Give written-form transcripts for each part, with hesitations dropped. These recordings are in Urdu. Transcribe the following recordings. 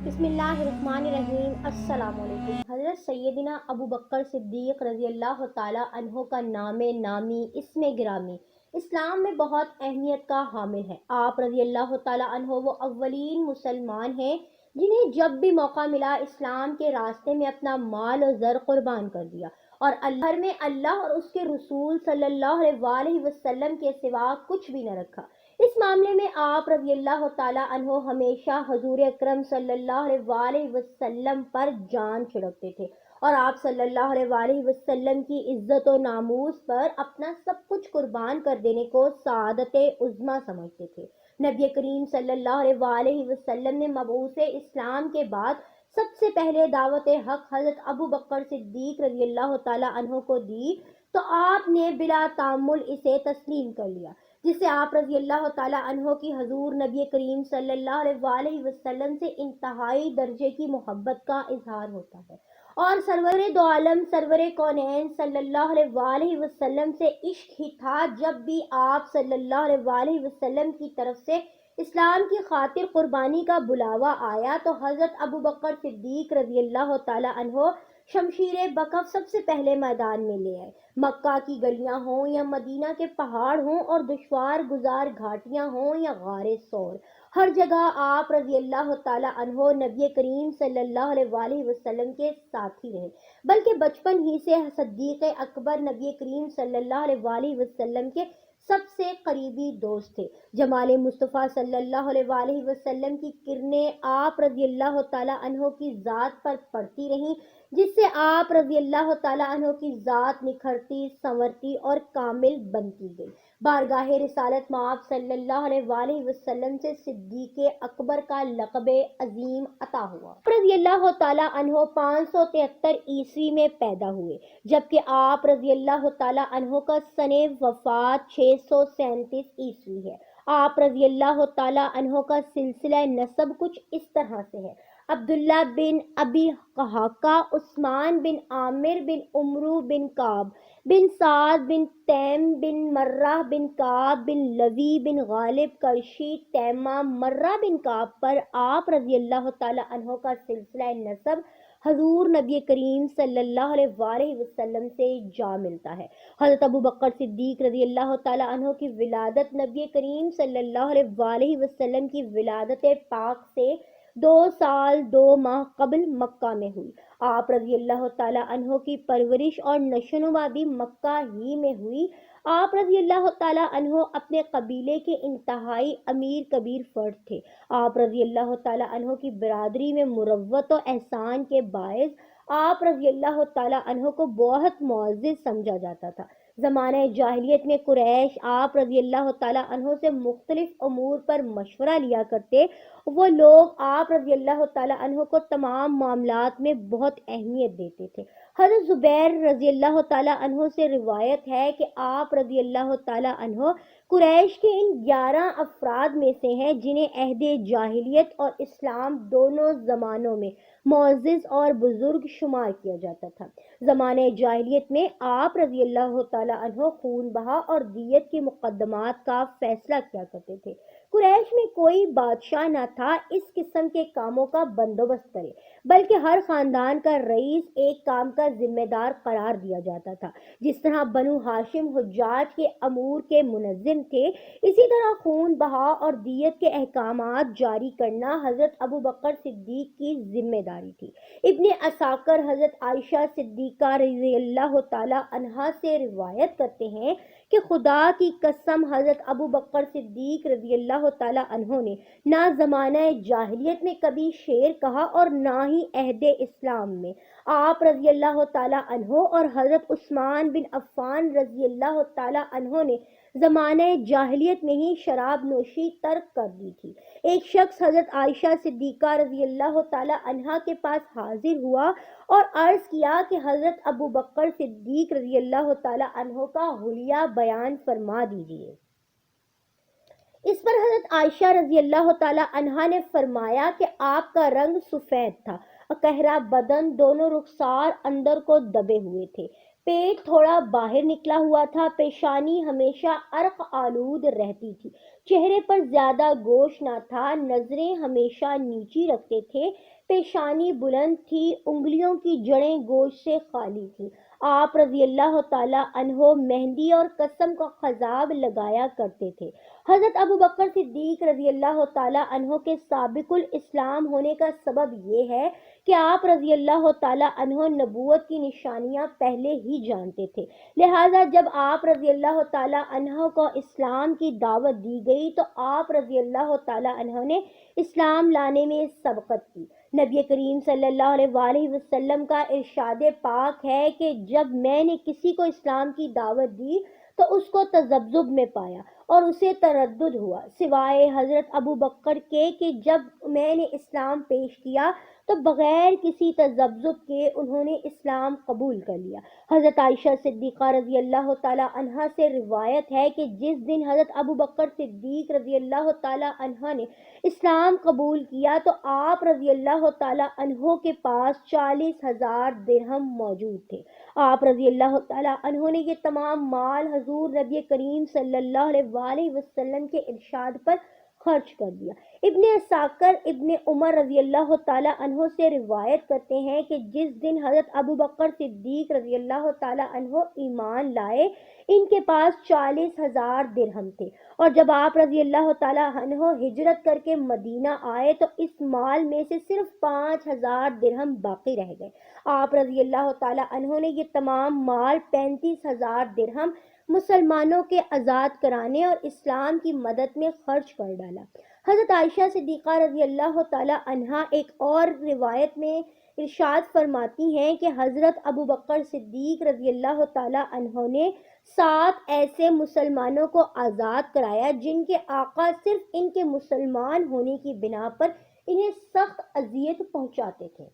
بسم اللہ الرحمن الرحیم۔ السلام علیکم۔ حضرت سیدنا ابو بکر صدیق رضی اللہ تعالیٰ عنہ کا نام نامی اسم گرامی اسلام میں بہت اہمیت کا حامل ہے۔ آپ رضی اللہ تعالیٰ عنہ وہ اولین مسلمان ہیں جنہیں جب بھی موقع ملا اسلام کے راستے میں اپنا مال و زر قربان کر دیا اور اللہ میں اللہ اور اس کے رسول صلی اللہ علیہ وسلم کے سوا کچھ بھی نہ رکھا۔ اس معاملے میں آپ رضی اللہ تعالیٰ عنہ ہمیشہ حضور اکرم صلی اللہ علیہ وسلم پر جان چھڑکتے تھے اور آپ صلی اللہ علیہ وسلم کی عزت و ناموس پر اپنا سب کچھ قربان کر دینے کو سعادت عظمیٰ سمجھتے تھے۔ نبی کریم صلی اللہ علیہ وسلم نے مبعوث اسلام کے بعد سب سے پہلے دعوت حق حضرت ابو بکر صدیق رضی اللہ تعالیٰ عنہ کو دی تو آپ نے بلا تعمل اسے تسلیم کر لیا، جس سے آپ رضی اللہ تعالیٰ عنہ کی حضور نبی کریم صلی اللہ علیہ وسلم سے انتہائی درجے کی محبت کا اظہار ہوتا ہے اور سرور دو عالم سرور کونین صلی اللہ علیہ وسلم سے عشق ہی تھا۔ جب بھی آپ صلی اللہ علیہ وسلم کی طرف سے اسلام کی خاطر قربانی کا بلاوا آیا تو حضرت ابو بکر صدیق رضی اللہ تعالیٰ عنہ شمشیر بکف سب سے پہلے میدان میں لے آئے۔ مکہ کی گلیاں ہوں یا مدینہ کے پہاڑ ہوں اور دشوار گزار گھاٹیاں ہوں یا غار ثور، ہر جگہ آپ رضی اللہ تعالیٰ عنہ نبی کریم صلی اللہ علیہ وسلم کے ساتھی رہے، بلکہ بچپن ہی سے صدیق اکبر نبی کریم صلی اللہ علیہ وسلم کے سب سے قریبی دوست تھے۔ جمال مصطفیٰ صلی اللہ علیہ وسلم کی کرنیں آپ رضی اللہ تعالیٰ عنہ کی ذات پر پڑتی رہیں، جس سے آپ رضی اللہ تعالیٰ عنہ کی ذات نکھرتی، سنورتی اور کامل بنتی گئی۔ بارگاہ رسالت میں آپ صلی اللہ علیہ وسلم سے صدیق اکبر کا لقب عظیم عطا ہوا۔ آپ رضی اللہ تعالیٰ عنہ 573 عیسوی میں پیدا ہوئے، جبکہ آپ رضی اللہ تعالیٰ عنہ کا سن وفات 637 عیسوی ہے۔ آپ رضی اللہ تعالیٰ عنہ کا سلسلہ نسب کچھ اس طرح سے ہے: عبداللہ بن ابی قحافہ، عثمان بن عامر بن عمرو بن کعب بن سعد بن تیم بن مرہ بن کعب بن لوی بن غالب قرشی تیمہ مرہ بن کعب پر آپ رضی اللہ تعالیٰ عنہ کا سلسلہ نسب حضور نبی کریم صلی اللہ علیہ وسلم سے جا ملتا ہے۔ حضرت ابو بکر صدیق رضی اللہ تعالیٰ عنہ کی ولادت نبی کریم صلی اللہ علیہ وسلم کی ولادت پاک سے 2 سال 2 ماہ قبل مکہ میں ہوئی۔ آپ رضی اللہ تعالیٰ عنہ کی پرورش اور نشوونما بھی مکہ ہی میں ہوئی۔ آپ رضی اللہ تعالیٰ عنہ اپنے قبیلے کے انتہائی امیر کبیر فرد تھے۔ آپ رضی اللہ تعالیٰ عنہ کی برادری میں مروت و احسان کے باعث آپ رضی اللہ تعالیٰ عنہ کو بہت معزز سمجھا جاتا تھا۔ زمانہ جاہلیت میں قریش آپ رضی اللہ تعالیٰ عنہ سے مختلف امور پر مشورہ لیا کرتے۔ وہ لوگ آپ رضی اللہ تعالیٰ عنہ کو تمام معاملات میں بہت اہمیت دیتے تھے۔ حضرت زبیر رضی اللہ تعالیٰ عنہ سے روایت ہے کہ آپ رضی اللہ تعالیٰ عنہ قریش کے ان 11 افراد میں سے ہیں جنہیں عہد جاہلیت اور اسلام دونوں زمانوں میں معزز اور بزرگ شمار کیا جاتا تھا۔ زمانہ جاہلیت میں آپ رضی اللہ تعالیٰ عنہ خون بہا اور دیت کے مقدمات کا فیصلہ کیا کرتے تھے۔ قریش میں کوئی بادشاہ نہ تھا اس قسم کے کاموں کا بندوبست کرے، بلکہ ہر خاندان کا رئیس ایک کام کا ذمہ دار قرار دیا جاتا تھا۔ جس طرح بنو ہاشم حجاج کے امور کے منظم تھے، اسی طرح خون بہا اور دیت کے احکامات جاری کرنا حضرت ابو بکر صدیق کی ذمہ داری تھی۔ ابن عساکر حضرت عائشہ صدیقہ رضی اللہ تعالیٰ عنہا سے روایت کرتے ہیں کہ خدا کی قسم حضرت ابو بکر صدیق رضی اللہ تعالیٰ عنہ نے نہ زمانہ جاہلیت میں کبھی شعر کہا اور نہ ہی عہد اسلام میں۔ آپ رضی اللہ تعالیٰ عنہ اور حضرت عثمان بن عفان رضی اللہ تعالیٰ عنہ نے زمانہ جاہلیت میں ہی شراب نوشی ترک کر دی تھی۔ ایک شخص حضرت عائشہ صدیقہ رضی اللہ تعالیٰ عنہا کے پاس حاضر ہوا اور عرض کیا کہ حضرت ابو بکر صدیق رضی اللہ تعالیٰ عنہ کا حلیہ بیان فرما دیجیے۔ اس پر حضرت عائشہ رضی اللہ تعالیٰ عنہا نے فرمایا کہ آپ کا رنگ سفید تھا، قہرہ بدن، دونوں رخسار اندر کو دبے ہوئے تھے، پیٹ تھوڑا باہر نکلا ہوا تھا، پیشانی ہمیشہ عرق آلود رہتی تھی، چہرے پر زیادہ گوشت نہ تھا، نظریں ہمیشہ نیچی رکھتے تھے، پیشانی بلند تھی، انگلیوں کی جڑیں گوشت سے خالی تھیں۔ آپ رضی اللہ تعالیٰ عنہ مہندی اور قسم کا خضاب لگایا کرتے تھے۔ حضرت ابو بکر صدیق رضی اللہ تعالیٰ عنہ کے سابق الاسلام ہونے کا سبب یہ ہے کہ آپ رضی اللہ تعالیٰ عنہ نبوت کی نشانیاں پہلے ہی جانتے تھے، لہٰذا جب آپ رضی اللہ تعالیٰ عنہ کو اسلام کی دعوت دی گئی تو آپ رضی اللہ تعالیٰ عنہ نے اسلام لانے میں سبقت کی۔ نبی کریم صلی اللہ علیہ وآلہ وسلم کا ارشاد پاک ہے کہ جب میں نے کسی کو اسلام کی دعوت دی تو اس کو تذبذب میں پایا اور اسے تردد ہوا، سوائے حضرت ابو بکر کے کہ جب میں نے اسلام پیش کیا تو بغیر کسی تذبذب کے انہوں نے اسلام قبول کر لیا۔ حضرت عائشہ صدیقہ رضی اللہ تعالیٰ عنہا سے روایت ہے کہ جس دن حضرت ابو بکر صدیق رضی اللہ تعالیٰ عنہ نے اسلام قبول کیا تو آپ رضی اللہ تعالیٰ عنہ کے پاس 40,000 درہم موجود تھے۔ آپ رضی اللہ تعالیٰ عنہ نے یہ تمام مال حضور نبی کریم صلی اللہ علیہ وآلہ وسلم کے ارشاد پر خرچ کر دیا۔ ابن عساکر ابن عمر رضی اللہ تعالیٰ عنہ سے روایت کرتے ہیں کہ جس دن حضرت ابو بکر صدیق رضی اللہ تعالیٰ عنہ ایمان لائے ان کے پاس 40,000 درہم تھے، اور جب آپ رضی اللہ تعالیٰ عنہ ہجرت کر کے مدینہ آئے تو اس مال میں سے صرف 5,000 درہم باقی رہ گئے۔ آپ رضی اللہ تعالیٰ عنہ نے یہ تمام مال 35,000 درہم مسلمانوں کے آزاد کرانے اور اسلام کی مدد میں خرچ کر ڈالا۔ حضرت عائشہ صدیقہ رضی اللہ تعالیٰ عنہا ایک اور روایت میں ارشاد فرماتی ہیں کہ حضرت ابو بکر صدیق رضی اللہ تعالیٰ عنہ نے 7 ایسے مسلمانوں کو آزاد کرایا جن کے آقا صرف ان کے مسلمان ہونے کی بنا پر انہیں سخت اذیت پہنچاتے تھے۔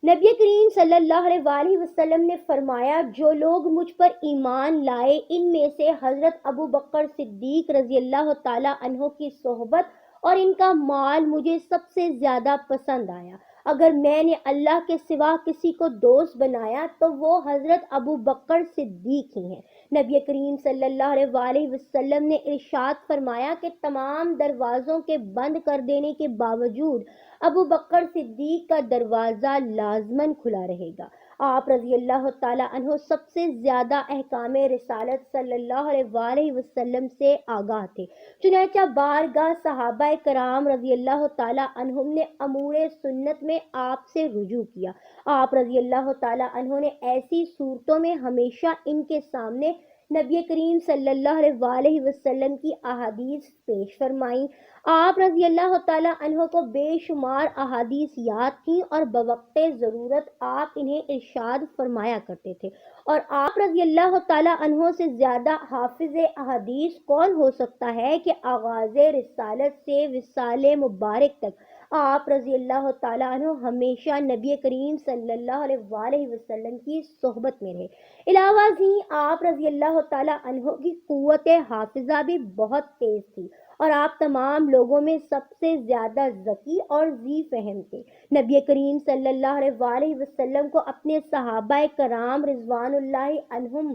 نبی کریم صلی اللہ علیہ وآلہ وسلم نے فرمایا جو لوگ مجھ پر ایمان لائے ان میں سے حضرت ابو بکر صدیق رضی اللہ تعالیٰ عنہ کی صحبت اور ان کا مال مجھے سب سے زیادہ پسند آیا۔ اگر میں نے اللہ کے سوا کسی کو دوست بنایا تو وہ حضرت ابو بکر صدیق ہی ہیں۔ نبی کریم صلی اللہ علیہ وآلہ وسلم نے ارشاد فرمایا کہ تمام دروازوں کے بند کر دینے کے باوجود ابو بکر صدیق کا دروازہ لازماً کھلا رہے گا۔ آپ رضی اللہ تعالیٰ عنہ سب سے زیادہ احکام رسالت صلی اللہ علیہ وآلہ وسلم سے آگاہ تھے، چنانچہ بارگاہ صحابہ کرام رضی اللہ تعالیٰ عنہم نے امور سنت میں آپ سے رجوع کیا۔ آپ رضی اللہ تعالیٰ عنہ نے ایسی صورتوں میں ہمیشہ ان کے سامنے نبی کریم صلی اللہ علیہ وآلہ وسلم کی احادیث پیش فرمائیں۔ آپ رضی اللہ تعالیٰ عنہ کو بے شمار احادیث یاد تھیں اور بوقت ضرورت آپ انہیں ارشاد فرمایا کرتے تھے، اور آپ رضی اللہ تعالیٰ عنہ سے زیادہ حافظ احادیث کون ہو سکتا ہے کہ آغاز رسالت سے وصال مبارک تک آپ رضی اللہ تعالیٰ عنہ ہمیشہ نبی کریم صلی اللہ علیہ وآلہ وسلم کی صحبت میں رہے۔ علاوہ ازیں آپ رضی اللہ تعالیٰ عنہ کی قوت حافظہ بھی بہت تیز تھی اور آپ تمام لوگوں میں سب سے زیادہ ذکی اور ذی فہم تھے۔ نبی کریم صلی اللہ علیہ وآلہ وسلم کو اپنے صحابہ کرام رضوان اللہ عنہم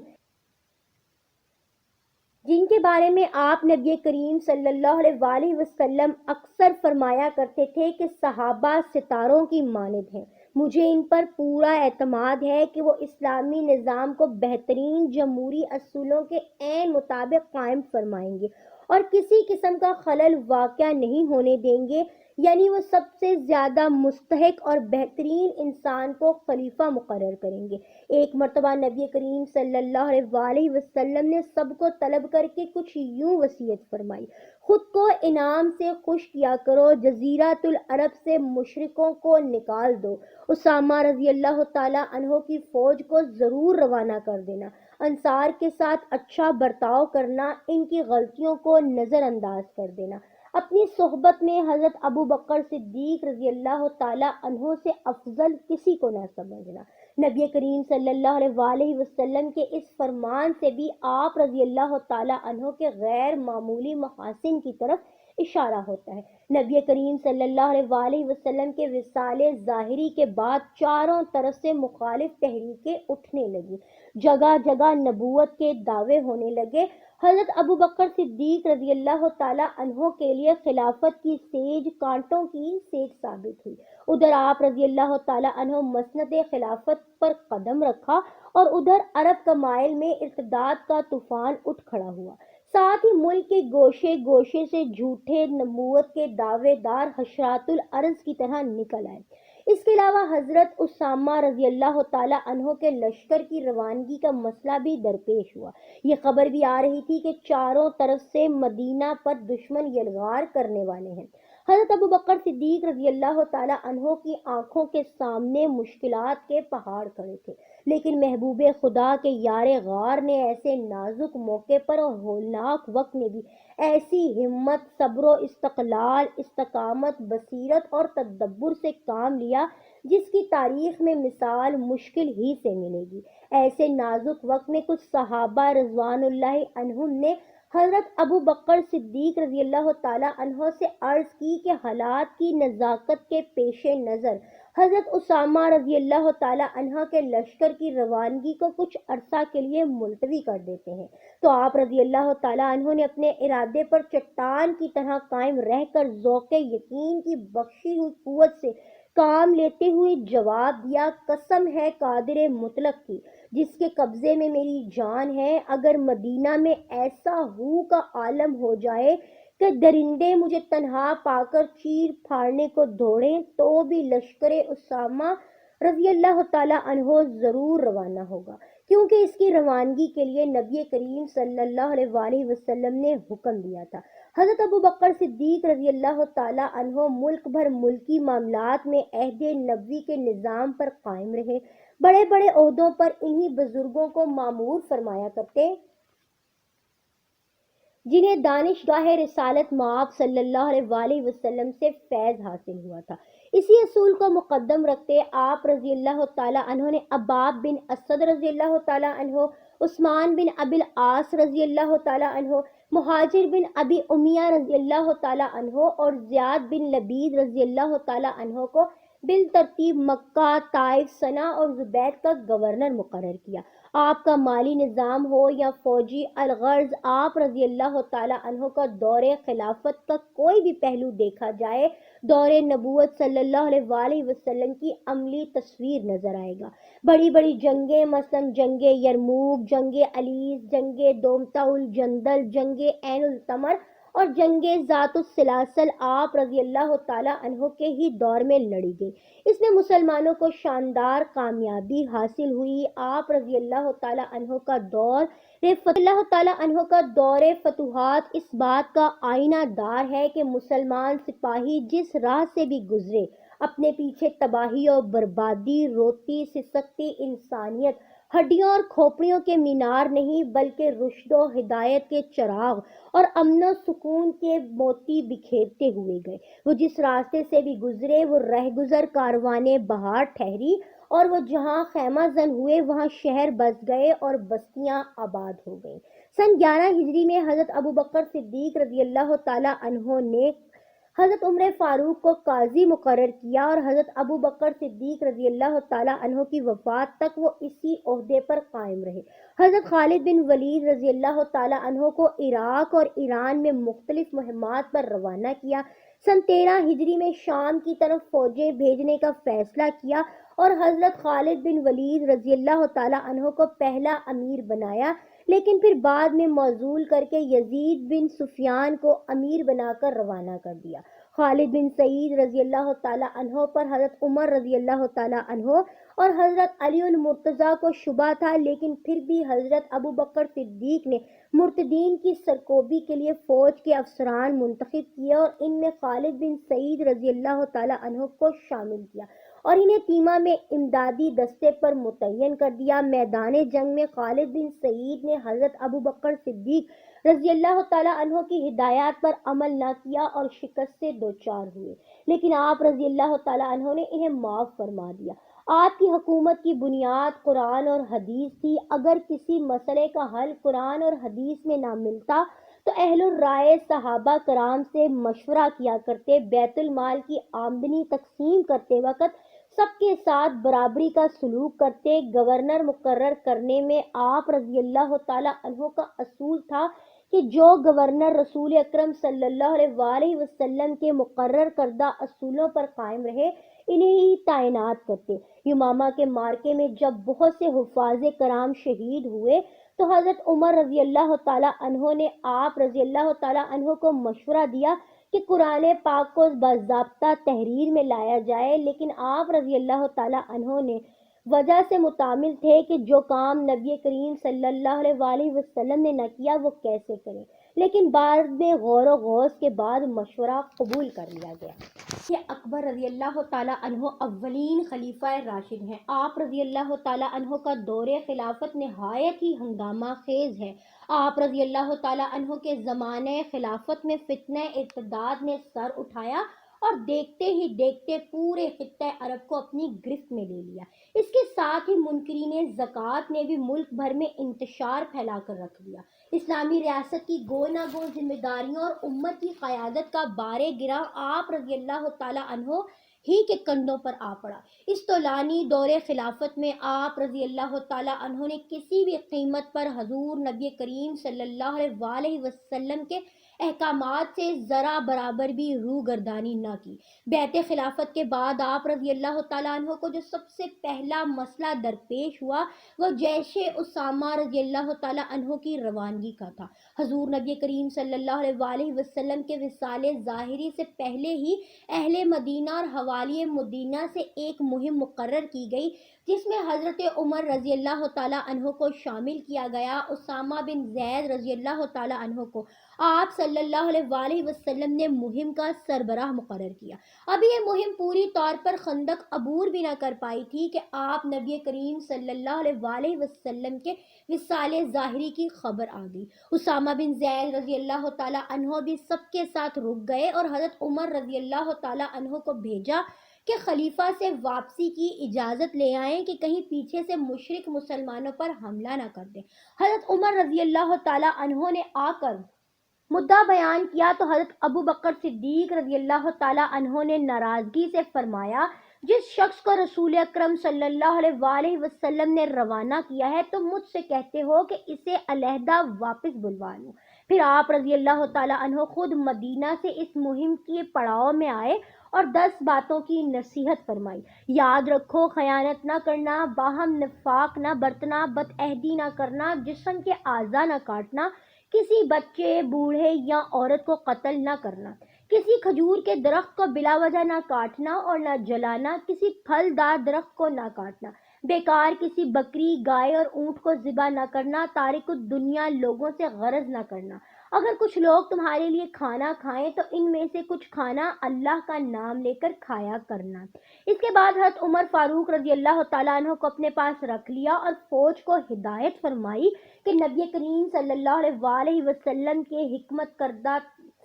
جن کے بارے میں آپ نبی کریم صلی اللہ علیہ وآلہ وسلم اکثر فرمایا کرتے تھے کہ صحابہ ستاروں کی مانند ہیں، مجھے ان پر پورا اعتماد ہے کہ وہ اسلامی نظام کو بہترین جمہوری اصولوں کے عین مطابق قائم فرمائیں گے اور کسی قسم کا خلل واقع نہیں ہونے دیں گے، یعنی وہ سب سے زیادہ مستحق اور بہترین انسان کو خلیفہ مقرر کریں گے۔ ایک مرتبہ نبی کریم صلی اللہ علیہ وآلہ وسلم نے سب کو طلب کر کے کچھ یوں وصیت فرمائی: خود کو انعام سے خوش کیا کرو، جزیرۃ العرب سے مشرکوں کو نکال دو، اسامہ رضی اللہ تعالیٰ عنہ کی فوج کو ضرور روانہ کر دینا، انصار کے ساتھ اچھا برتاؤ کرنا، ان کی غلطیوں کو نظر انداز کر دینا۔ اپنی صحبت میں حضرت ابو بکر صدیق رضی اللہ تعالیٰ عنہ سے افضل کسی کو نہ سمجھنا۔ نبی کریم صلی اللہ علیہ وآلہ وسلم کے اس فرمان سے بھی آپ رضی اللہ تعالیٰ عنہ کے غیر معمولی محاسن کی طرف اشارہ ہوتا ہے۔ نبی کریم صلی اللہ علیہ وسلم کے وصال ظاہری کے بعد چاروں طرف سے مخالف تحریکیں اٹھنے لگیں، جگہ جگہ نبوت کے دعوے ہونے لگے۔ حضرت ابوبکر صدیق رضی اللہ تعالیٰ عنہ کے لیے خلافت کی سیج کانٹوں کی سیج ثابت ہوئی۔ ادھر آپ رضی اللہ تعالیٰ عنہ مسند خلافت پر قدم رکھا اور ادھر عرب قبائل میں ارتداد کا طوفان اٹھ کھڑا ہوا۔ ساتھ ہی ملک کے گوشے گوشے سے جھوٹے نبوت کے دعوے دار حشرات الارض کی طرح نکل آئے۔ اس کے علاوہ حضرت اسامہ رضی اللہ تعالیٰ عنہ کے لشکر کی روانگی کا مسئلہ بھی درپیش ہوا۔ یہ خبر بھی آ رہی تھی کہ چاروں طرف سے مدینہ پر دشمن یلغار کرنے والے ہیں۔ حضرت ابوبکر صدیق رضی اللہ تعالیٰ عنہ کی آنکھوں کے سامنے مشکلات کے پہاڑ کھڑے تھے، لیکن محبوب خدا کے یار غار نے ایسے نازک موقع پر اور ہولناک وقت میں بھی ایسی ہمت، صبر و استقلال، استقامت، بصیرت اور تدبر سے کام لیا جس کی تاریخ میں مثال مشکل ہی سے ملے گی۔ ایسے نازک وقت میں کچھ صحابہ رضوان اللہ عنہم نے حضرت ابوبکر صدیق رضی اللہ تعالیٰ عنہ سے عرض کی کہ حالات کی نزاکت کے پیش نظر حضرت اسامہ رضی اللہ تعالیٰ عنہ کے لشکر کی روانگی کو کچھ عرصہ کے لیے ملتوی کر دیتے ہیں۔ تو آپ رضی اللہ تعالیٰ عنہ نے اپنے ارادے پر چٹان کی طرح قائم رہ کر ذوق یقین کی بخشی ہوئی قوت سے کام لیتے ہوئے جواب دیا، قسم ہے قادر مطلق کی جس کے قبضے میں میری جان ہے، اگر مدینہ میں ایسا ہو کا عالم ہو جائے کہ درندے مجھے تنہا پا کر چیر پھاڑنے کو دوڑیں تو بھی لشکر اسامہ رضی اللہ تعالیٰ عنہ ضرور روانہ ہوگا، کیونکہ اس کی روانگی کے لیے نبی کریم صلی اللہ علیہ وسلم نے حکم دیا تھا۔ حضرت ابوبکر صدیق رضی اللہ تعالیٰ عنہ ملک بھر ملکی معاملات میں عہد نبوی کے نظام پر قائم رہے، بڑے بڑے عہدوں پر انہی بزرگوں کو مامور فرمایا کرتے جنہیں دانشگاہ رسالت مآب صلی اللہ علیہ وسلم سے فیض حاصل ہوا تھا۔ اسی اصول کو مقدم رکھتے آپ رضی اللہ تعالیٰ عنہ نے عباب بن اسد رضی اللہ تعالیٰ عنہ، عثمان بن ابی العاص رضی اللہ تعالیٰ عنہ، مہاجر بن ابی امیہ رضی اللہ تعالیٰ عنہ اور زیاد بن لبید رضی اللہ تعالیٰ عنہ کو بالترتیب مکہ، طائف، صنعا اور زبید کا گورنر مقرر کیا۔ آپ کا مالی نظام ہو یا فوجی، الغرض آپ رضی اللہ تعالیٰ عنہ کا دور خلافت کا کوئی بھی پہلو دیکھا جائے، دور نبوت صلی اللہ علیہ وسلم کی عملی تصویر نظر آئے گا۔ بڑی بڑی جنگیں مثلاً جنگ یرموک، جنگ علیز، جنگ دومتا الجندل، جنگ عین التمر اور جنگ ذات السلاسل آپ رضی اللہ تعالیٰ عنہ کے ہی دور میں لڑی گئی۔ اس میں مسلمانوں کو شاندار کامیابی حاصل ہوئی۔ آپ رضی اللہ تعالیٰ عنہ کا دور فتوحات اس بات کا آئینہ دار ہے کہ مسلمان سپاہی جس راہ سے بھی گزرے اپنے پیچھے تباہی اور بربادی، روتی سسکتی انسانیت، ہڈیوں اور کھوپڑیوں کے مینار نہیں بلکہ رشد و ہدایت کے چراغ اور امن و سکون کے موتی بکھیرتے ہوئے گئے۔ وہ جس راستے سے بھی گزرے وہ رہ گزر کاروانے بہار ٹھہری، اور وہ جہاں خیمہ زن ہوئے وہاں شہر بس گئے اور بستیاں آباد ہو گئیں۔ سن 11 ہجری میں حضرت ابوبکر صدیق رضی اللہ تعالیٰ عنہ نے حضرت عمر فاروق کو قاضی مقرر کیا اور حضرت ابوبکر صدیق رضی اللہ تعالیٰ عنہ کی وفات تک وہ اسی عہدے پر قائم رہے۔ حضرت خالد بن ولید رضی اللہ تعالیٰ عنہ کو عراق اور ایران میں مختلف مہمات پر روانہ کیا۔ سن 13 ہجری میں شام کی طرف فوجیں بھیجنے کا فیصلہ کیا اور حضرت خالد بن ولید رضی اللہ تعالیٰ عنہ کو پہلا امیر بنایا، لیکن پھر بعد میں معزول کر کے یزید بن سفیان کو امیر بنا کر روانہ کر دیا۔ خالد بن سعید رضی اللہ تعالیٰ عنہ پر حضرت عمر رضی اللہ تعالیٰ عنہ اور حضرت علی المرتضیٰ کو شبہ تھا، لیکن پھر بھی حضرت ابوبکر صدیق نے مرتدین کی سرکوبی کے لیے فوج کے افسران منتخب کیے اور ان میں خالد بن سعید رضی اللہ تعالیٰ عنہ کو شامل کیا اور انہیں تیمہ میں امدادی دستے پر متعین کر دیا۔ میدان جنگ میں خالد بن سعید نے حضرت ابوبکر صدیق رضی اللہ تعالیٰ عنہ کی ہدایات پر عمل نہ کیا اور شکست سے دوچار ہوئے، لیکن آپ رضی اللہ تعالیٰ عنہ نے انہیں معاف فرما دیا۔ آپ کی حکومت کی بنیاد قرآن اور حدیث تھی۔ اگر کسی مسئلے کا حل قرآن اور حدیث میں نہ ملتا تو اہل الرائے صحابہ کرام سے مشورہ کیا کرتے، بیت المال کی آمدنی تقسیم کرتے وقت سب کے ساتھ برابری کا سلوک کرتے۔ گورنر مقرر کرنے میں آپ رضی اللہ تعالیٰ عنہ کا اصول تھا کہ جو گورنر رسول اکرم صلی اللہ علیہ وآلہ وسلم کے مقرر کردہ اصولوں پر قائم رہے، انہیں ہی تعینات کرتے۔ یمامہ کے معرکے میں جب بہت سے حفاظ کرام شہید ہوئے تو حضرت عمر رضی اللہ تعالیٰ عنہ نے آپ رضی اللہ تعالیٰ عنہ کو مشورہ دیا کہ قرآن پاک کو باضابطہ تحریر میں لایا جائے، لیکن آپ رضی اللہ تعالیٰ عنہ نے وجہ سے متعامل تھے کہ جو کام نبی کریم صلی اللہ علیہ وآلہ وسلم نے نہ کیا وہ کیسے کریں، لیکن بعد میں غور و غوص کے بعد مشورہ قبول کر لیا گیا۔ یہ اکبر رضی اللہ تعالیٰ عنہ اولین خلیفہ راشد ہیں۔ آپ رضی اللہ تعالیٰ عنہ کا دور خلافت نہایت ہی ہنگامہ خیز ہے۔ آپ رضی اللہ تعالیٰ عنہ کے زمانے خلافت میں فتنہ ارتداد نے سر اٹھایا اور دیکھتے ہی دیکھتے پورے خطہ عرب کو اپنی گرفت میں لے لیا۔ اس کے ساتھ ہی منکرین زکوٰۃ نے بھی ملک بھر میں انتشار پھیلا کر رکھ دیا۔ اسلامی ریاست کی گو نہ گو ذمہ داریوں اور امت کی قیادت کا بار گراں آپ رضی اللہ تعالیٰ عنہ ہی کے کندھوں پر آ پڑا۔ اس طولانی دور خلافت میں آپ رضی اللہ تعالیٰ عنہ نے کسی بھی قیمت پر حضور نبی کریم صلی اللہ علیہ وآلہ وسلم کے احکامات سے ذرا برابر بھی روگردانی نہ کی۔ بیعت خلافت کے بعد آپ رضی اللہ تعالیٰ عنہ کو جو سب سے پہلا مسئلہ درپیش ہوا وہ جیش اسامہ رضی اللہ تعالیٰ عنہ کی روانگی کا تھا۔ حضور نبی کریم صلی اللہ علیہ وآلہ وسلم کے وصال ظاہری سے پہلے ہی اہل مدینہ اور حوالی مدینہ سے ایک مہم مقرر کی گئی جس میں حضرت عمر رضی اللہ تعالیٰ عنہ کو شامل کیا گیا۔ اسامہ بن زید رضی اللہ تعالیٰ عنہ کو آپ صلی اللہ علیہ وآلہ وسلم نے مہم کا سربراہ مقرر کیا۔ اب یہ مہم پوری طور پر خندق عبور بھی نہ کر پائی تھی کہ آپ نبی کریم صلی اللہ علیہ وآلہ وسلم کے وصال ظاہری کی خبر آ گئی۔ اسامہ بن زید رضی اللہ تعالیٰ عنہ بھی سب کے ساتھ رک گئے اور حضرت عمر رضی اللہ تعالیٰ عنہ کو بھیجا کہ خلیفہ سے واپسی کی اجازت لے آئیں کہ کہیں پیچھے سے مشرک مسلمانوں پر حملہ نہ کر دیں۔ حضرت عمر رضی اللہ تعالیٰ عنہ نے آ کر مدعا بیان کیا تو حضرت ابو بکر صدیق رضی اللہ تعالیٰ عنہ نے ناراضگی سے فرمایا، جس شخص کو رسول اکرم صلی اللہ علیہ وآلہ وسلم نے روانہ کیا ہے تم مجھ سے کہتے ہو کہ اسے علیحدہ واپس بلوا لوں۔ پھر آپ رضی اللہ تعالیٰ عنہ خود مدینہ سے اس مہم کے پڑاؤ میں آئے اور 10 باتوں کی نصیحت فرمائی۔ یاد رکھو، خیانت نہ کرنا، باہم نفاق نہ برتنا، بد عہدی نہ کرنا، جسم کے اعضاء نہ کاٹنا، کسی بچے، بوڑھے یا عورت کو قتل نہ کرنا، کسی کھجور کے درخت کو بلا وجہ نہ کاٹنا اور نہ جلانا، کسی پھل دار درخت کو نہ کاٹنا، بیکار کسی بکری، گائے اور اونٹ کو ذبح نہ کرنا، تارک الدنیا لوگوں سے غرض نہ کرنا۔ اگر کچھ لوگ تمہارے لیے کھانا کھائیں تو ان میں سے کچھ کھانا اللہ کا نام لے کر کھایا کرنا۔ اس کے بعد حضرت عمر فاروق رضی اللہ تعالیٰ عنہ کو اپنے پاس رکھ لیا اور فوج کو ہدایت فرمائی کہ نبی کریم صلی اللہ علیہ وآلہ وسلم کے حکمت کردہ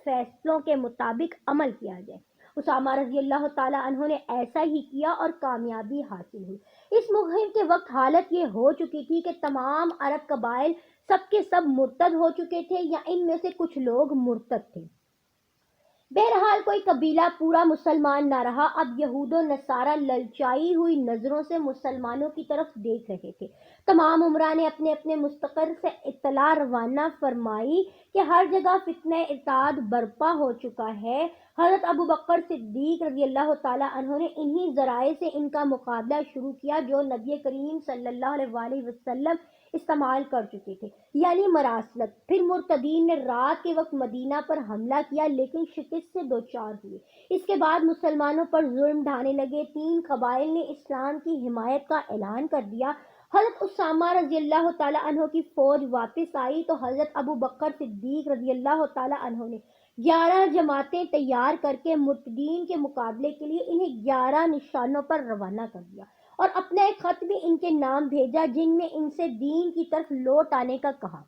فیصلوں کے مطابق عمل کیا جائے۔ اسامہ رضی اللہ تعالیٰ عنہ نے ایسا ہی کیا اور کامیابی حاصل ہوئی۔ اس مہم کے وقت حالت یہ ہو چکی تھی کہ تمام عرب قبائل سب کے سب مرتد ہو چکے تھے یا ان میں سے کچھ لوگ مرتد تھے۔ بہرحال کوئی قبیلہ پورا مسلمان نہ رہا۔ اب یہود و نصارہ للچائی ہوئی نظروں سے مسلمانوں کی طرف دیکھ رہے تھے۔ تمام عمرا نے اپنے اپنے مستقر سے اطلاع روانہ فرمائی کہ ہر جگہ فتنہ ارتاد برپا ہو چکا ہے۔ حضرت ابو بکر صدیق رضی اللہ تعالیٰ عنہ نے انہی ذرائع سے ان کا مقابلہ شروع کیا جو نبی کریم صلی اللہ علیہ وآلہ وسلم استعمال کر چکے تھے، یعنی مراسلت۔ پھر مرتدین نے رات کے وقت مدینہ پر حملہ کیا لیکن شکست سے دوچار ہوئے۔ اس کے بعد مسلمانوں پر ظلم ڈھانے لگے۔ 3 قبائل نے اسلام کی حمایت کا اعلان کر دیا۔ حضرت اسامہ رضی اللہ تعالیٰ عنہ کی فوج واپس آئی تو حضرت ابو بکر صدیق رضی اللہ تعالیٰ عنہ نے 11 جماعتیں تیار کر کے مرتدین کے مقابلے کے لیے انہیں 11 نشانوں پر روانہ کر دیا اور اپنا ایک خط بھی ان کے نام بھیجا جن میں ان سے دین کی طرف لوٹ آنے کا کہا۔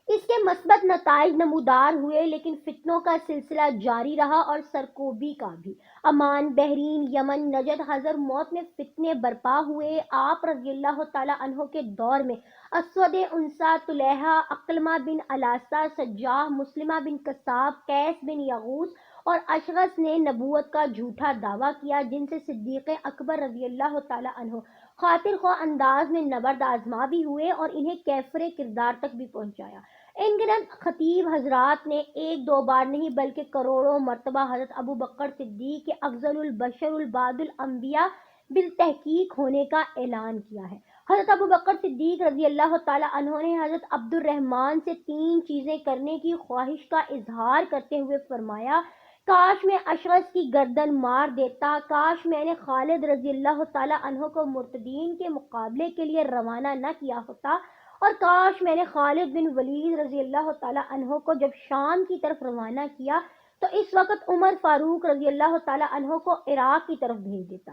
اس کے مثبت نتائج نمودار ہوئے، لیکن فتنوں کا سلسلہ جاری رہا اور سرکوبی کا بھی۔ عمان، بحرین، یمن، نجد، حضر موت میں فتنے برپا ہوئے۔ آپ رضی اللہ تعالیٰ عنہ کے دور میں اسود انسا، طلحہ، عقلمہ بن علاسہ، سجاح، مسلمہ بن کساب، قیس بن یغوث اور اشغث نے نبوت کا جھوٹا دعویٰ کیا، جن سے صدیق اکبر رضی اللہ تعالیٰ عنہ خاطر خواہ انداز میں نبرد آزما بھی ہوئے اور انہیں کیفر کردار تک بھی پہنچایا۔ ان گنت خطیب حضرات نے ایک دو بار نہیں بلکہ کروڑوں مرتبہ حضرت ابو بکر صدیق کے افضل البشر البعد الانبیاء بالتحقیق ہونے کا اعلان کیا ہے۔ حضرت ابو بکر صدیق رضی اللہ تعالیٰ عنہ نے حضرت عبد الرحمن سے 3 چیزیں کرنے کی خواہش کا اظہار کرتے ہوئے فرمایا: کاش میں اشغث کی گردن مار دیتا، کاش میں نے خالد رضی اللہ تعالیٰ عنہ کو مرتدین کے مقابلے کے لیے روانہ نہ کیا ہوتا، اور کاش میں نے خالد بن ولید رضی اللہ تعالیٰ عنہ کو جب شام کی طرف روانہ کیا تو اس وقت عمر فاروق رضی اللہ تعالیٰ عنہ کو عراق کی طرف بھیج دیتا۔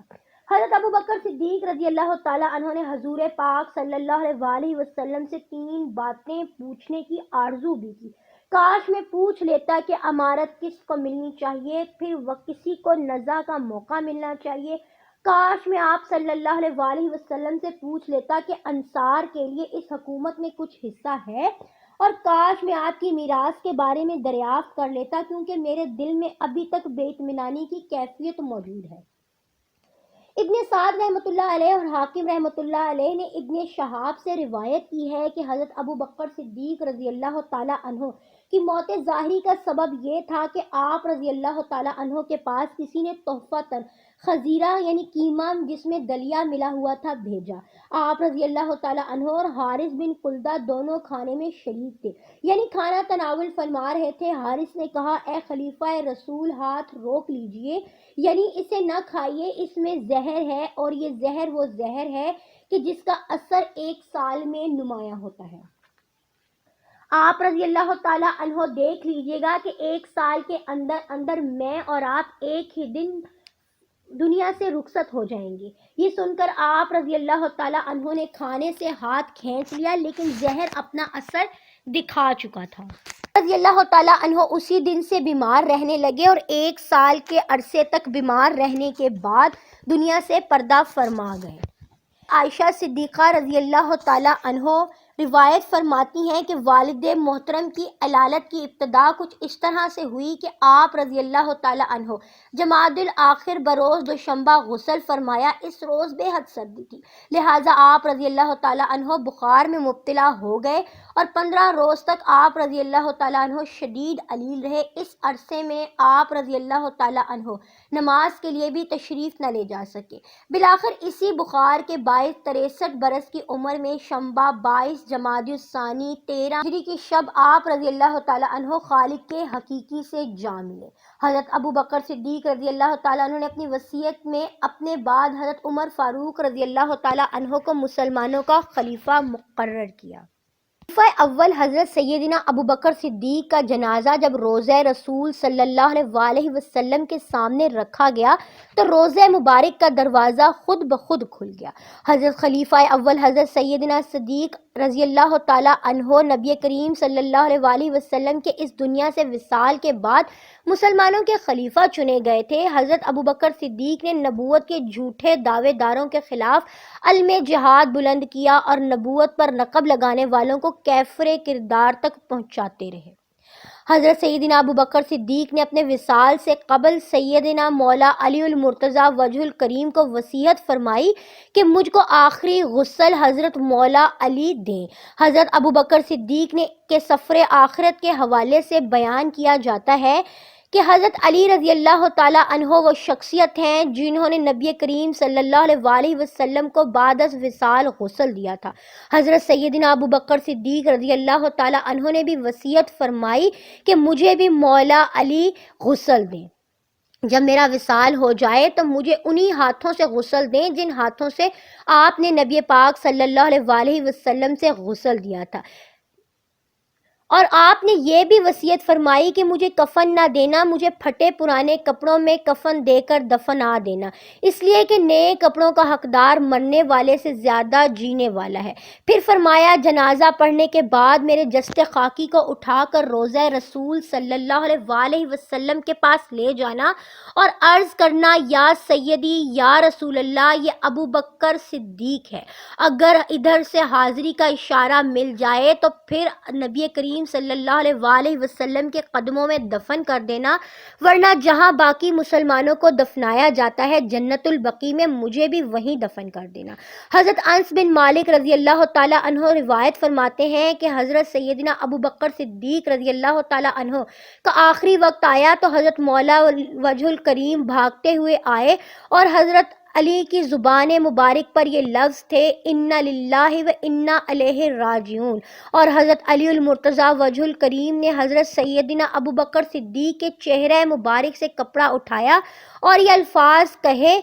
حضرت ابو بکر صدیق رضی اللہ تعالیٰ عنہ نے حضور پاک صلی اللہ علیہ وسلم سے 3 باتیں پوچھنے کی آرزو بھی کی۔ کاش میں پوچھ لیتا کہ امارت کس کو ملنی چاہیے، پھر وہ کسی کو نزع کا موقع ملنا چاہیے۔ کاش میں آپ صلی اللہ علیہ وسلم سے پوچھ لیتا کہ انصار کے لیے اس حکومت میں کچھ حصہ ہے، اور کاش میں آپ کی میراث کے بارے میں دریافت کر لیتا، کیونکہ میرے دل میں ابھی تک بے اطمینانی کی کیفیت موجود ہے۔ ابن سعد رحمۃ اللہ علیہ اور حاکم رحمۃ اللہ علیہ نے ابن شہاب سے روایت کی ہے کہ حضرت ابو بکر صدیق رضی اللہ تعالیٰ عنہ کی موت ظاہری کا سبب یہ تھا کہ آپ رضی اللہ تعالیٰ عنہ کے پاس کسی نے تحفۃً خزیرہ یعنی قیمہ جس میں دلیا ملا ہوا تھا بھیجا۔ آپ رضی اللہ تعالیٰ عنہ اور حارث بن قلدہ دونوں کھانے میں شریک تھے، یعنی کھانا تناول فرما رہے تھے۔ حارث نے کہا: اے خلیفہ رسول، ہاتھ روک لیجئے، یعنی اسے نہ کھائیے، اس میں زہر ہے، اور یہ زہر وہ زہر ہے کہ جس کا اثر 1 سال میں نمایاں ہوتا ہے۔ آپ رضی اللہ تعالیٰ عنہ دیکھ لیجئے گا کہ 1 سال کے اندر اندر میں اور آپ ایک ہی دن دنیا سے رخصت ہو جائیں گے۔ یہ سن کر آپ رضی اللہ تعالیٰ عنہ نے کھانے سے ہاتھ کھینچ لیا، لیکن زہر اپنا اثر دکھا چکا تھا۔ رضی اللہ تعالیٰ عنہ اسی دن سے بیمار رہنے لگے اور 1 سال کے عرصے تک بیمار رہنے کے بعد دنیا سے پردہ فرما گئے۔ عائشہ صدیقہ رضی اللہ تعالیٰ عنہ روایت فرماتی ہیں کہ والد محترم کی علالت کی ابتدا کچھ اس طرح سے ہوئی کہ آپ رضی اللہ تعالیٰ عنہ جمادی الاخر بروز دوشنبہ غسل فرمایا۔ اس روز بے حد سردی تھی، لہٰذا آپ رضی اللہ تعالیٰ عنہ بخار میں مبتلا ہو گئے اور 15 روز تک آپ رضی اللہ تعالیٰ عنہ شدید علیل رہے۔ اس عرصے میں آپ رضی اللہ تعالیٰ عنہ نماز کے لیے بھی تشریف نہ لے جا سکے۔ بالآخر اسی بخار کے باعث 63 برس کی عمر میں شنبہ 22 جمادی الثانی 13 ہجری کی شب آپ رضی اللہ تعالیٰ عنہ خالق کے حقیقی سے جا ملے۔ حضرت ابو بکر صدیق رضی اللہ تعالیٰ عنہ نے اپنی وصیت میں اپنے بعد حضرت عمر فاروق رضی اللہ تعالیٰ عنہ کو مسلمانوں کا خلیفہ مقرر کیا۔ خلیفہ اول حضرت سیدنا ابو بکر صدیق کا جنازہ جب روضہ رسول صلی اللہ علیہ وسلم کے سامنے رکھا گیا تو روضہ مبارک کا دروازہ خود بخود کھل گیا۔ حضرت خلیفہ اول حضرت سیدنا صدیق رضی اللہ تعالیٰ عنہ نبی کریم صلی اللہ علیہ وسلم کے اس دنیا سے وصال کے بعد مسلمانوں کے خلیفہ چنے گئے تھے۔ حضرت ابو بکر صدیق نے نبوت کے جھوٹے دعوے داروں کے خلاف علم جہاد بلند کیا اور نبوت پر نقب لگانے والوں کو کیفر کردار تک پہنچاتے رہے۔ حضرت سیدنا ابو بکر صدیق نے اپنے وصال سے قبل سیدنا مولا علی المرتضیٰ وجہ الکریم کو وصیت فرمائی کہ مجھ کو آخری غسل حضرت مولا علی دیں۔ حضرت ابو بکر صدیق نے کے سفر آخرت کے حوالے سے بیان کیا جاتا ہے کہ حضرت علی رضی اللہ تعالیٰ عنہ وہ شخصیت ہیں جنہوں نے نبی کریم صلی اللہ علیہ وسلم کو بعد از وصال غسل دیا تھا۔ حضرت سیدنا ابو بکر صدیق رضی اللہ تعالیٰ عنہ نے بھی وصیت فرمائی کہ مجھے بھی مولا علی غسل دیں، جب میرا وصال ہو جائے تو مجھے انہی ہاتھوں سے غسل دیں جن ہاتھوں سے آپ نے نبی پاک صلی اللہ علیہ وسلم سے غسل دیا تھا، اور آپ نے یہ بھی وصیت فرمائی کہ مجھے کفن نہ دینا، مجھے پھٹے پرانے کپڑوں میں کفن دے کر دفنا دینا، اس لیے کہ نئے کپڑوں کا حقدار مرنے والے سے زیادہ جینے والا ہے۔ پھر فرمایا جنازہ پڑھنے کے بعد میرے جسد خاکی کو اٹھا کر روضہ رسول صلی اللہ علیہ وآلہ وسلم کے پاس لے جانا اور عرض کرنا یا سیدی یا رسول اللہ، یہ ابو بکر صدیق ہے، اگر ادھر سے حاضری کا اشارہ مل جائے تو پھر نبی کریم صلی اللہ علیہ وآلہ وسلم کے قدموں میں دفن کر دینا، ورنہ جہاں باقی مسلمانوں کو دفنایا جاتا ہے جنت البقیع میں مجھے بھی وہیں دفن کر دینا۔ حضرت انس بن مالک رضی اللہ تعالیٰ عنہ روایت فرماتے ہیں کہ حضرت سیدنا ابو بکر صدیق رضی اللہ تعالیٰ عنہ کا آخری وقت آیا تو حضرت مولا وجہ الکریم بھاگتے ہوئے آئے اور حضرت علی کی زبان مبارک پر یہ لفظ تھے انا للہ و انا الیہ راجعون، اور حضرت علی المرتضیٰ وجہ الکریم نے حضرت سیدنا ابو بکر صدیق کے چہرہ مبارک سے کپڑا اٹھایا اور یہ الفاظ کہے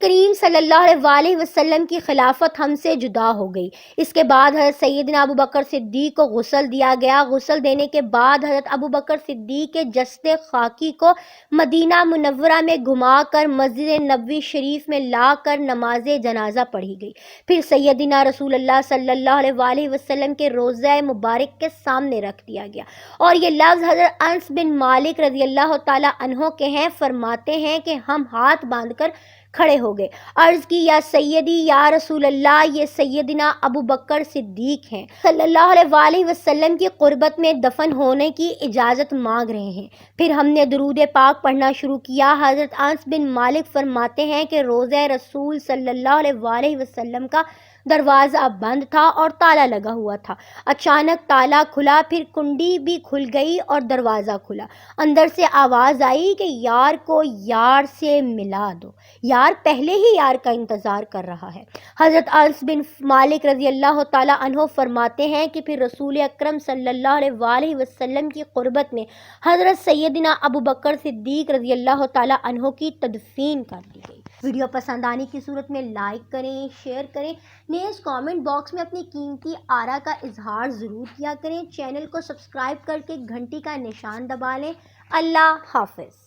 کریم صلی اللہ علیہ وآلہ وسلم کی خلافت ہم سے جدا ہو گئی۔ اس کے بعد حضرت سیدنا ابو بکر صدیق کو غسل دیا گیا۔ غسل دینے کے بعد حضرت ابو بکر صدیق کے جسد خاکی کو مدینہ منورہ میں گھما کر مسجد نبوی شریف میں لا کر نماز جنازہ پڑھی گئی۔ پھر سیدنا رسول اللہ صلی اللہ علیہ وآلہ وسلم کے روضہ مبارک کے سامنے رکھ دیا گیا، اور یہ لفظ حضرت انس بن مالک رضی اللہ تعالیٰ عنہ کے ہیں۔ فرماتے ہیں کہ ہم ہاتھ باندھ کر کھڑے ہو گئے، عرض کی یا سیدی یا رسول اللہ، یہ سیدنا ابو بکر صدیق ہیں، صلی اللہ علیہ وآلہ وسلم کی قربت میں دفن ہونے کی اجازت مانگ رہے ہیں۔ پھر ہم نے درود پاک پڑھنا شروع کیا۔ حضرت انس بن مالک فرماتے ہیں کہ روضہ رسول صلی اللہ علیہ وآلہ وسلم کا دروازہ بند تھا اور تالا لگا ہوا تھا۔ اچانک تالا کھلا، پھر کنڈی بھی کھل گئی اور دروازہ کھلا۔ اندر سے آواز آئی کہ یار کو یار سے ملا دو، یار پہلے ہی یار کا انتظار کر رہا ہے۔ حضرت انس بن مالک رضی اللہ تعالیٰ عنہ فرماتے ہیں کہ پھر رسول اکرم صلی اللہ علیہ وآلہ وسلم کی قربت میں حضرت سیدنا ابو بکر صدیق رضی اللہ تعالیٰ عنہ کی تدفین کر دی گئی۔ ویڈیو پسند آنے کی صورت میں لائک کریں، شیئر کریں، نیز کامنٹ باکس میں اپنی قیمتی آراء کا اظہار ضرور کیا کریں۔ چینل کو سبسکرائب کر کے گھنٹی کا نشان دبا لیں۔ اللہ حافظ۔